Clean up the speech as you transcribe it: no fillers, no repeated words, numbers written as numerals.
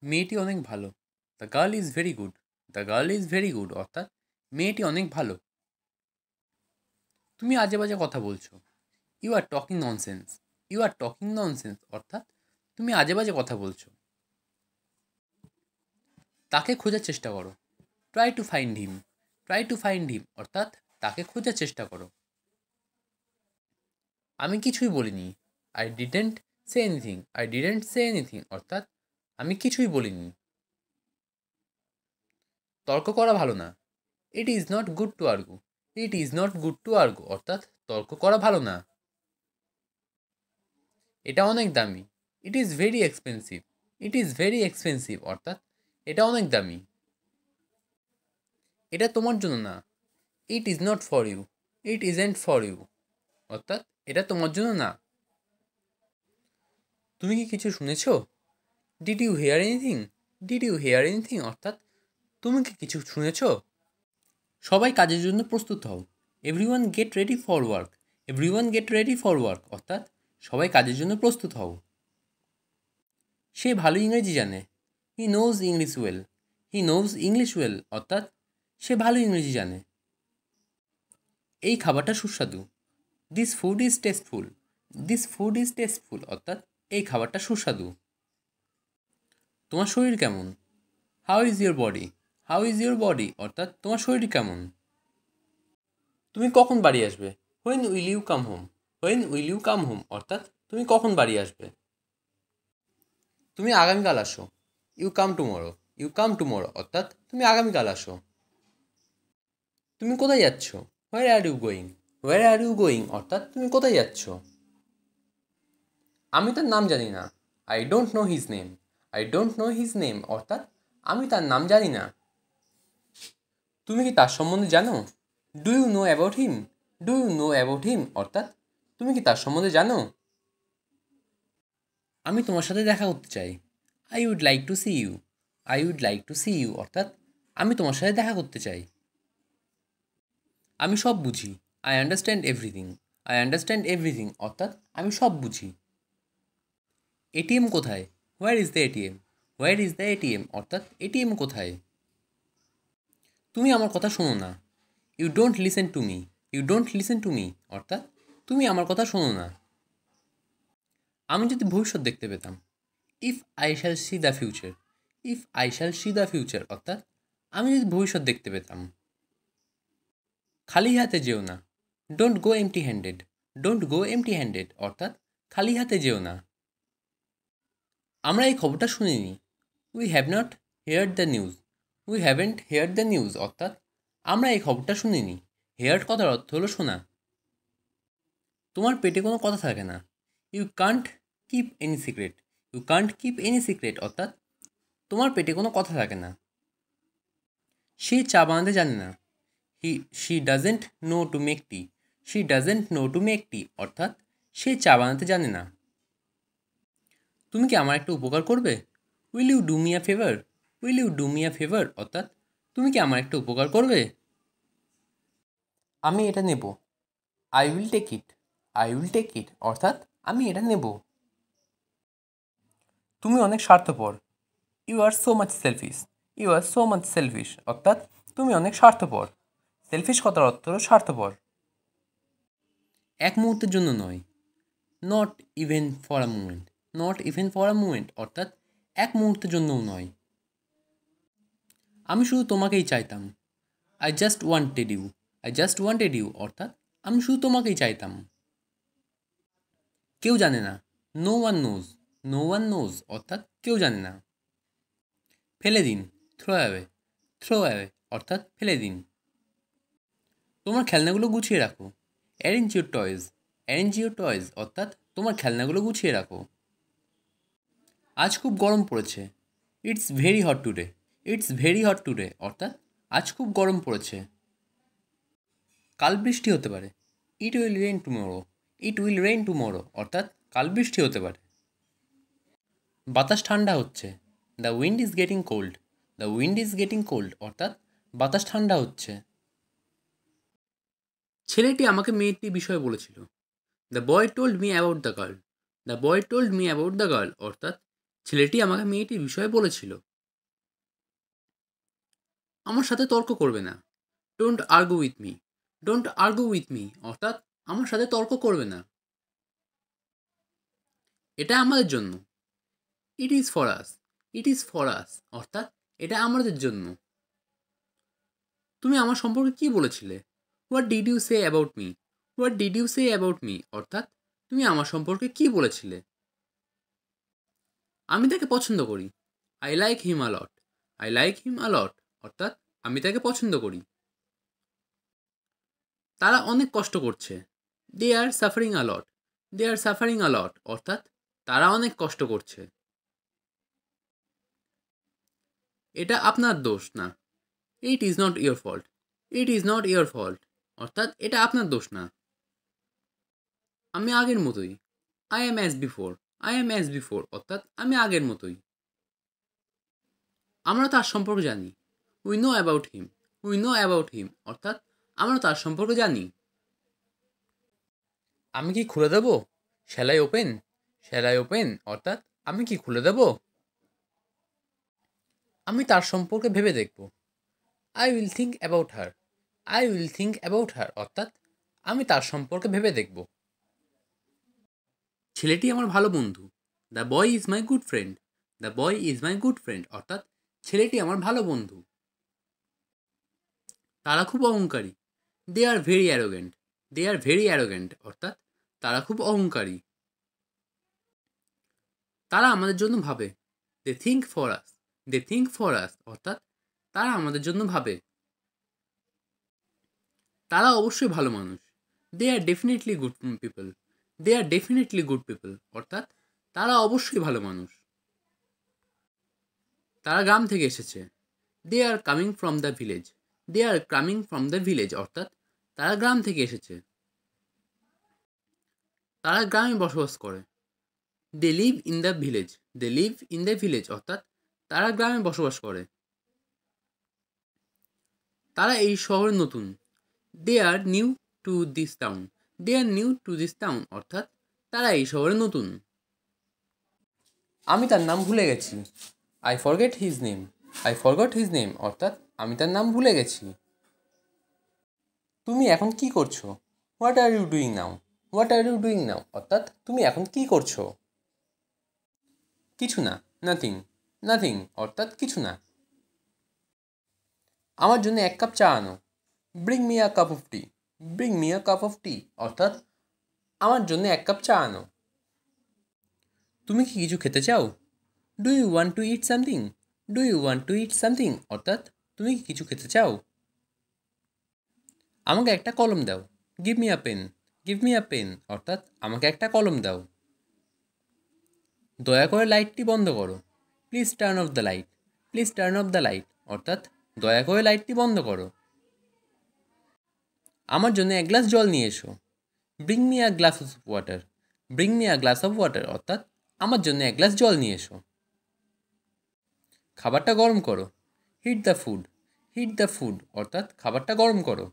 মেয়েটি অনেক ভালো। The girl is very good. The girl is very good অর্থাৎ মেয়েটি অনেক ভালো। তুমি আজে বাজে কথা বলছো। You are talking nonsense. You are talking nonsense অর্থাৎ তুমি আজে বাজে কথা বলছো। তাকে খোঁজার চেষ্টা করো। Try to find him. Try to find him অর্থাৎ তাকে খোঁজার চেষ্টা করো। আমি কিছুই বলিনি। I didn't say anything. I didn't say anything অর্থাৎ আমি কিছুই বলিনি। তর্ক করা ভালো না। It is not good to argue. It is not good to argue অর্থাৎ তর্ক করা ভালো না। এটা অনেক দামি। It is very expensive. It is very expensive অর্থাৎ এটা অনেক দামি। এটা তোমার জন্য না। It is not for you. It isn't for you অর্থাৎ এটা তোমার জন্য না। তুমি কি কিছু শুনেছো? Did you hear anything? Did you hear anything অর্থাৎ তুমি কি কিছু শুনেছো? সবাই কাজের জন্য প্রস্তুত হও। Everyone get ready for work. Everyone get ready for work অর্থাৎ সবাই কাজের জন্য প্রস্তুত হও। সে ভালো ইংরেজি জানে। He knows English well. He knows English well অর্থাৎ সে ভালো ইংরেজি জানে। এই খাবারটা সুস্বাদু। This food is tasteful. This food is tasteful অর্থাৎ এই খাবারটা সুস্বাদু। তোমার শরীর কেমন? How is your body? How is your body অর্থাৎ তোমার শরীর কেমন? তুমি কখন বাড়ি আসবে? When will you come home? When will you come home অর্থাৎ তুমি কখন বাড়ি আসবে? তুমি আগামীকাল আসো। You come tomorrow. You come tomorrow অর্থাৎ তুমি আগামীকাল আসো। তুমি কোথায় যাচ্ছ? Where are you going? Where are you going অর্থাৎ তুমি কোথায় যাচ্ছ? আমি তার নাম জানি না। I don't know his name. I don't know his name অর্থাৎ আমি তার নাম জানি না। তুমি কি তার সম্বন্ধে জানো? Do you know about him? Do you know about him অর্থাৎ তুমি কি তার সম্বন্ধে জানো? আমি তোমার সাথে দেখা করতে চাই। I would like to see you. I would like to see you অর্থাৎ আমি তোমার সাথে দেখা করতে চাই। আমি সব বুঝি। I understand everything. I understand everything অর্থাৎ আমি সব বুঝি। এটিএম কোথায়? Where is the ATM? Where is the ATM অর্থাৎ এটিএম কোথায়? তুমি আমার কথা শোনো না। You don't listen to me. You don't listen to me অর্থাৎ তুমি আমার কথা শোনো না। আমি যদি ভবিষ্যৎ দেখতে পেতাম। If I shall C the future. If I shall C the future অর্থাৎ আমি যদি ভবিষ্যৎ দেখতে পেতাম। খালি হাতে যেও না। Don't go empty handed. Don't go empty handed অর্থাৎ খালি হাতে যেও না। আমরা এই খবরটা শুনিনি। We have not heard the news. We haven't heard the news অর্থাৎ আমরা এই খবরটা শুনিনি। হেয়ার্ড কথার অর্থ হলো শোনা। তোমার পেটে কোনো কথা থাকে না। You can't keep any secret. You can't keep any secret অর্থাৎ তোমার পেটে কোনো কথা থাকে না। সে চা বানাতে জানে না। She doesn't know to make T. She doesn't know to make টি অর্থাৎ সে চা বানাতে জানে না। তুমি কি আমার একটা উপকার করবে? Will you do me a favour? Will you do me a favour অর্থাৎ তুমি কি আমার একটা উপকার করবে? আমি এটা নেব। I will take it. I will take it অর্থাৎ আমি এটা নেব। তুমি অনেক স্বার্থপর। You are so much selfish. You are so much selfish অর্থাৎ তুমি অনেক স্বার্থপর। সেলফিশ কথার অর্থ হলো স্বার্থপর। এক মুহূর্তের জন্য নয়। Not even for a moment. Not even for a moment অর্থাৎ এক মুহূর্তের জন্যও নয়। আমি শুধু তোমাকেই চাইতাম। I just wanted you. I just wanted you অর্থাৎ আমি শুধু তোমাকেই চাইতাম। কেউ জানে না। No one knows. No one knows অর্থাৎ কেউ জানে না। ফেলে দিন। Throw away. থ্রো অ্যাওয়ে অর্থাৎ ফেলে দিন। তোমার খেলনাগুলো গুছিয়ে রাখো। Arrange your toys. Arrange your toys অর্থাৎ তোমার খেলনাগুলো গুছিয়ে রাখো। আজ খুব গরম পড়েছে। It's very hot today. It's very hot today অর্থাৎ আজ খুব গরম পড়েছে। কাল বৃষ্টি হতে পারে। It will rain tomorrow. It will rain tomorrow অর্থাৎ কাল বৃষ্টি হতে পারে। বাতাস ঠান্ডা হচ্ছে। The wind is getting cold. The wind is getting cold অর্থাৎ বাতাস ঠান্ডা হচ্ছে। ছেলেটি আমাকে মেয়েটির বিষয়ে বলেছিল। The boy told me about the girl. The boy told me about the girl অর্থাৎ ছেলেটি আমাকে মেয়েটির বিষয়ে বলেছিল। আমার সাথে তর্ক করবে না। Don't argue with me. Don't argue with me অর্থাৎ আমার সাথে তর্ক করবে না। এটা আমাদের জন্য। It is for us. It is for us অর্থাৎ এটা আমাদের জন্য। তুমি আমার সম্পর্কে কি বলেছিলে? What did you say about me? What did you say about me অর্থাৎ তুমি আমার সম্পর্কে কি বলেছিলে? আমি তাকে পছন্দ করি। I like him a lot. I like him a lot অর্থাৎ আমি তাকে পছন্দ করি। তারা অনেক কষ্ট করছে। দে are suffering আলট। They are suffering আলট অর্থাৎ তারা অনেক কষ্ট করছে। এটা আপনার দোষ না। It is not your fault. It is not your fault অর্থাৎ এটা আপনার দোষ না। আমি আগের মতোই। I am as before. I am as before অর্থাৎ আমি আগের মতোই। আমরা তার সম্পর্কে জানি। We know about him. We know about him অর্থাৎ আমরা তার সম্পর্কে জানি। আমি কি খুলে দেব? Shall I open? Shall I open অর্থাৎ আমি কি খুলে দেব? আমি তার সম্পর্কে ভেবে দেখব। I will think about her. I will think about her অর্থাৎ আমি তার সম্পর্কে ভেবে দেখব। ছেলেটি আমার ভালো বন্ধু। The boy is my good friend. The boy is my good friend অর্থাৎ ছেলেটি আমার ভালো বন্ধু। তারা খুব অহংকারী। They are very arrogant. They are very arrogant অর্থাৎ তারা খুব অহংকারী। তারা আমাদের জন্য ভাবে। They think for us. They think for us অর্থাৎ তারা আমাদের জন্য ভাবে। তারা অবশ্যই ভালো মানুষ। They are definitely good people. They are definitely good people অর্থাৎ তারা অবশ্যই ভালো মানুষ। তারা গ্রাম থেকে এসেছে। They are coming from the village. They are coming from the village অর্থাৎ তারা গ্রাম থেকে এসেছে। তারা গ্রামে বসবাস করে। They live in the village. They live in the village অর্থাৎ তারা গ্রামে বসবাস করে। তারা এই শহরে নতুন। They are new to this town. They are new to this town অর্থাৎ তারা এই শহরে নতুন। আমি তার নাম ভুলে গেছি। I forget his name. I forgot his name অর্থাৎ আমি তার নাম ভুলে গেছি। তুমি এখন কি করছো? What are you doing now? What are you doing now অর্থাৎ তুমি এখন কি করছো? কিছু না। নাথিং। নাথিং অর্থাৎ কিছু না। আমার জন্য এক কাপ চা আনো। Bring me a cup of tea. Bring me a cup of tea অর্থাৎ আমার জন্য এক কাপ চা আনো। তুমি কি কিছু খেতে চাও? Do you want to eat something? Do you want to eat something অর্থাৎ তুমি কি কিছু খেতে চাও? আমাকে একটা কলম দাও। Give me a pen. Give me a pen অর্থাৎ আমাকে একটা কলম দাও। দয়া করে লাইটটি বন্ধ করো। Please turn off the light. Please turn off the light অর্থাৎ দয়া করে লাইটটি বন্ধ করো। আমার জন্য এক গ্লাস জল নিয়ে এসো। Bring me a glass of water. Bring me a glass of water অর্থাৎ আমার জন্য এক গ্লাস জল নিয়ে এসো। খাবারটা গরম করো। Heat the food. Heat the food অর্থাৎ খাবারটা গরম করো।